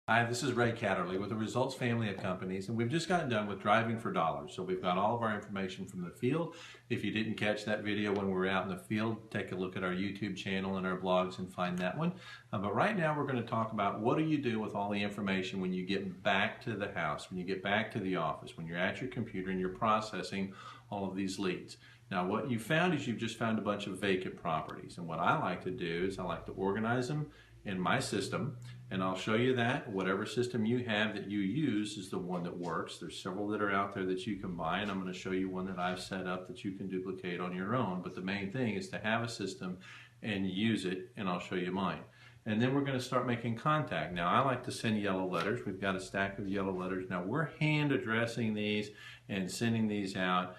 Hi, this is Ray Catterley with the Results family of companies, and we've just gotten done with driving for dollars. So we've got all of our information from the field. If you didn't catch that video when we were out in the field, take a look at our YouTube channel and our blogs and find that one. But right now we're going to talk about what do you do with all the information when you get back to the house, when you get back to the office, when you're at your computer and you're processing all of these leads. Now what you found is you've just found a bunch of vacant properties, and what I like to do is I like to organize them in my system, and I'll show you that. Whatever system you have that you use is the one that works. There's several that are out there that you can buy, and I'm going to show you one that I've set up that you can duplicate on your own. But the main thing is to have a system and use it, and I'll show you mine. And then we're going to start making contact. Now I like to send yellow letters. We've got a stack of yellow letters. Now we're hand addressing these and sending these out.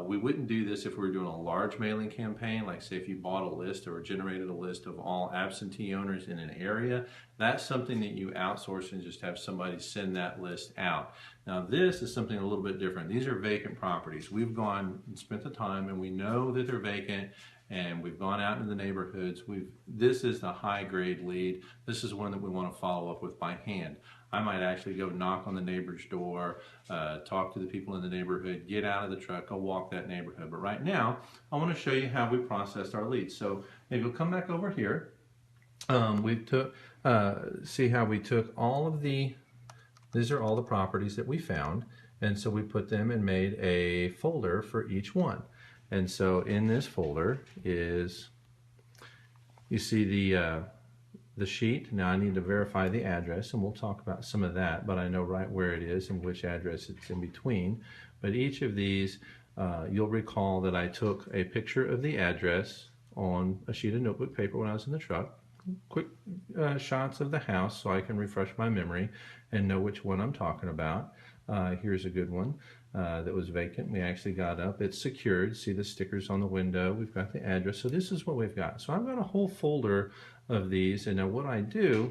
We wouldn't do this if we were doing a large mailing campaign, like say if you bought a list or generated a list of all absentee owners in an area. That's something that you outsource and just have somebody send that list out. Now this is something a little bit different. These are vacant properties. We've gone and spent the time and we know that they're vacant, and we've gone out into the neighborhoods. This is the high grade lead. This is one that we want to follow up with by hand. I might actually go knock on the neighbor's door, talk to the people in the neighborhood, get out of the truck, go walk that neighborhood. But right now, I want to show you how we processed our leads. So if you'll come back over here, see how we took all of these are all the properties that we found, and so we put them and made a folder for each one. And so in this folder is, you see the sheet. Now I need to verify the address, and we'll talk about some of that, but I know right where it is and which address it's in between. But each of these, you'll recall that I took a picture of the address on a sheet of notebook paper when I was in the truck. Quick shots of the house so I can refresh my memory and know which one I'm talking about. Here's a good one that was vacant. We actually got up. It's secured. See the stickers on the window. We've got the address. So this is what we've got. So I've got a whole folder of these, and now what I do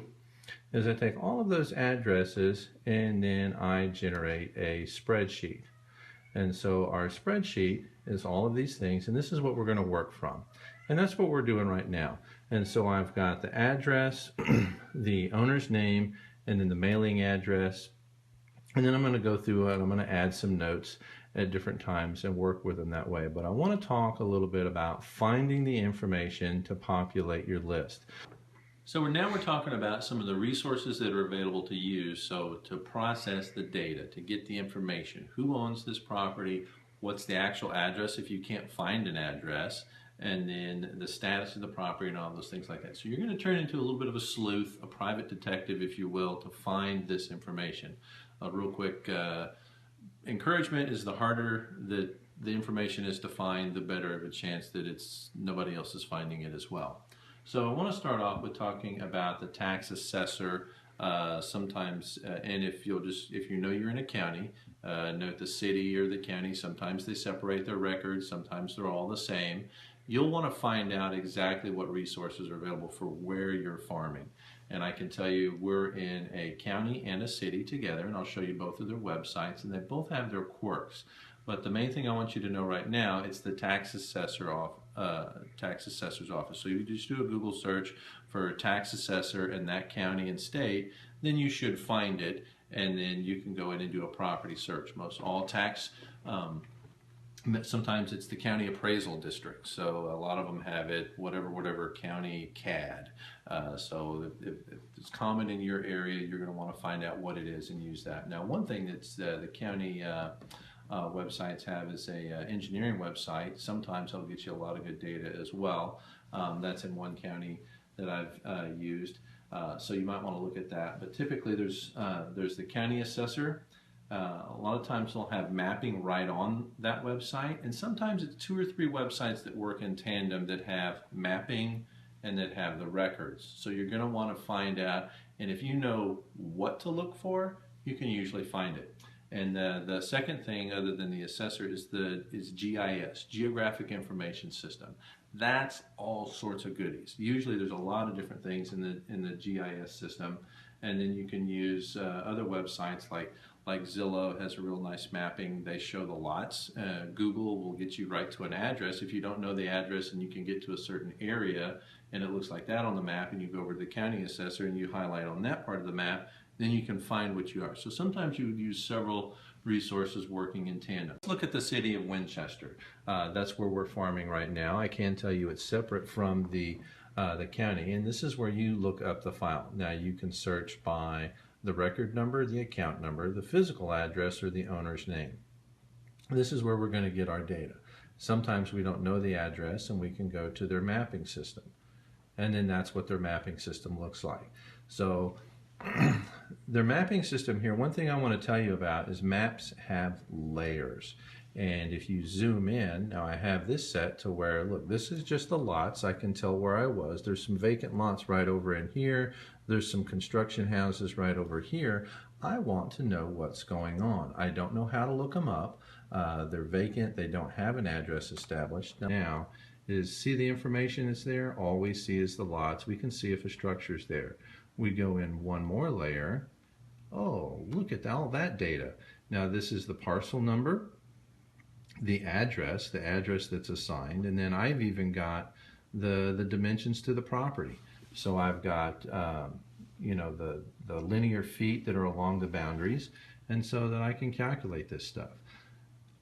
is I take all of those addresses and then I generate a spreadsheet. And so our spreadsheet is all of these things, and this is what we're going to work from. And that's what we're doing right now. And so I've got the address, the owner's name, and then the mailing address. And then I'm going to go through it. I'm going to add some notes at different times and work with them that way. But I want to talk a little bit about finding the information to populate your list. So now we're talking about some of the resources that are available to use, so to process the data, to get the information. Who owns this property? What's the actual address if you can't find an address? And then the status of the property and all those things like that. So you're going to turn into a little bit of a sleuth, a private detective, if you will, to find this information. Real quick, encouragement is the harder that the information is to find, the better of a chance that nobody else is finding it as well. So I want to start off with talking about the tax assessor. Sometimes, and if you know you're in a county, note the city or the county. Sometimes they separate their records. Sometimes they're all the same. You'll want to find out exactly what resources are available for where you're farming. And I can tell you we're in a county and a city together, and I'll show you both of their websites, and they both have their quirks. But the main thing I want you to know right now, it's the tax assessor's office. So you just do a Google search for tax assessor in that county and state, then you should find it, and then you can go in and do a property search. Most all tax, sometimes it's the county appraisal district, so a lot of them have it, whatever county CAD. So if it's common in your area, you're going to want to find out what it is and use that. Now, one thing that's the county websites have is a engineering website. Sometimes they'll get you a lot of good data as well. That's in one county that I've used. So you might want to look at that. But typically there's the county assessor. A lot of times they'll have mapping right on that website, and sometimes it's 2 or 3 websites that work in tandem that have mapping and that have the records. So you're going to want to find out, and if you know what to look for, you can usually find it. And the second thing, other than the assessor, is GIS, Geographic Information System. That's all sorts of goodies. Usually there's a lot of different things in the GIS system, and then you can use other websites like Zillow has a real nice mapping. They show the lots. Google will get you right to an address. If you don't know the address and you can get to a certain area and it looks like that on the map, and you go over to the county assessor and you highlight on that part of the map, then you can find what you are. So sometimes you would use several resources working in tandem. Let's look at the city of Winchester. That's where we're farming right now. I can tell you it's separate from the county, and this is where you look up the file. Now you can search by the record number, the account number, the physical address, or the owner's name. This is where we're going to get our data. Sometimes we don't know the address, and we can go to their mapping system. And then that's what their mapping system looks like. So their mapping system here, one thing I want to tell you about is maps have layers. And if you zoom in, now I have this set to where, look, this is just the lots. I can tell where I was. There's some vacant lots right over in here. There's some construction houses right over here. I want to know what's going on. I don't know how to look them up. They're vacant. They don't have an address established. Now, see the information that's there? All we see is the lots. We can see if a structure's there. We go in one more layer. Oh, look at all that data. Now this is the parcel number, the address that's assigned, and then I've even got the dimensions to the property. So I've got you know, the linear feet that are along the boundaries, and so that I can calculate this stuff.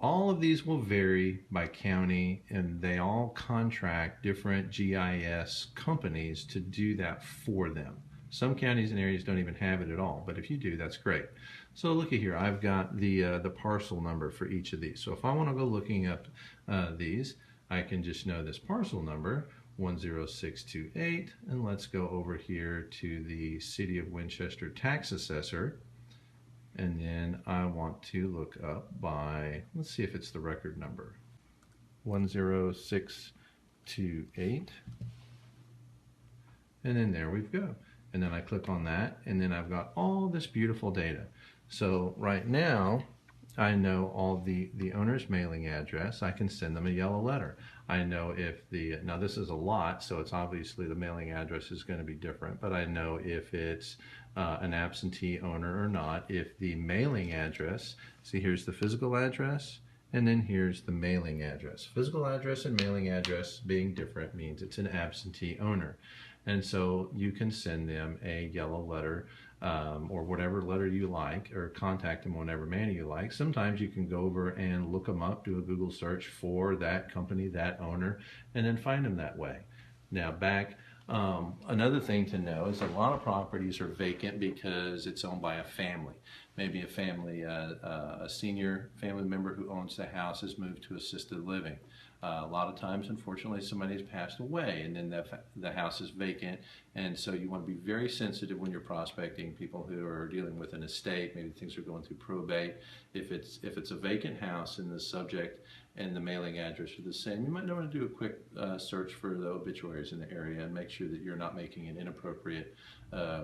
All of these will vary by county, and they all contract different GIS companies to do that for them. Some counties and areas don't even have it at all, but if you do, that's great. So look at here, I've got the parcel number for each of these. So if I want to go looking up these, I can just know this parcel number, 10628, and let's go over here to the City of Winchester tax assessor. And then I want to look up by, let's see if it's the record number, 10628. And then there we go. And then I click on that, and then I've got all this beautiful data. So right now, I know all the owner's mailing address. I can send them a yellow letter. I know if now this is a lot, so it's obviously the mailing address is going to be different, but I know if it's an absentee owner or not. If the mailing address, see here's the physical address, and then here's the mailing address. Physical address and mailing address being different means it's an absentee owner. And so you can send them a yellow letter or whatever letter you like, or contact them whatever manner you like. Sometimes you can go over and look them up, do a Google search for that company, that owner, and then find them that way. Now back, another thing to know is a lot of properties are vacant because it's owned by a family. Maybe a family, a senior family member who owns the house has moved to assisted living. A lot of times, unfortunately, somebody has passed away, and then the house is vacant. And so you want to be very sensitive when you're prospecting people who are dealing with an estate. Maybe things are going through probate. If it's a vacant house and the subject and the mailing address are the same, you might want to do a quick search for the obituaries in the area and make sure that you're not making an inappropriate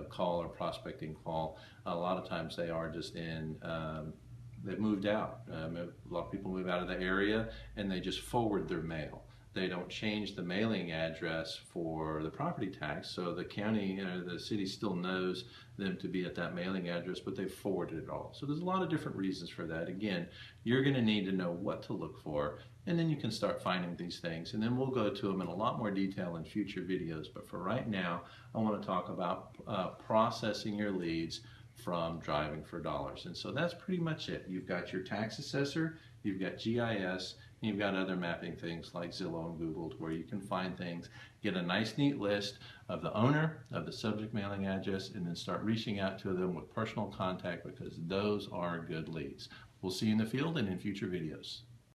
call or prospecting call. A lot of times they are just in they've moved out. A lot of people move out of the area and they just forward their mail. They don't change the mailing address for the property tax, so the county, the city still knows them to be at that mailing address, but they've forwarded it all. So there's a lot of different reasons for that. Again, you're going to need to know what to look for, and then you can start finding these things, and then we'll go to them in a lot more detail in future videos. But for right now, I want to talk about processing your leads from driving for dollars. And so that's pretty much it. You've got your tax assessor, you've got GIS, and you've got other mapping things like Zillow and Google, where you can find things, get a nice neat list of the owner, of the subject mailing address, and then start reaching out to them with personal contact, because those are good leads. We'll see you in the field and in future videos.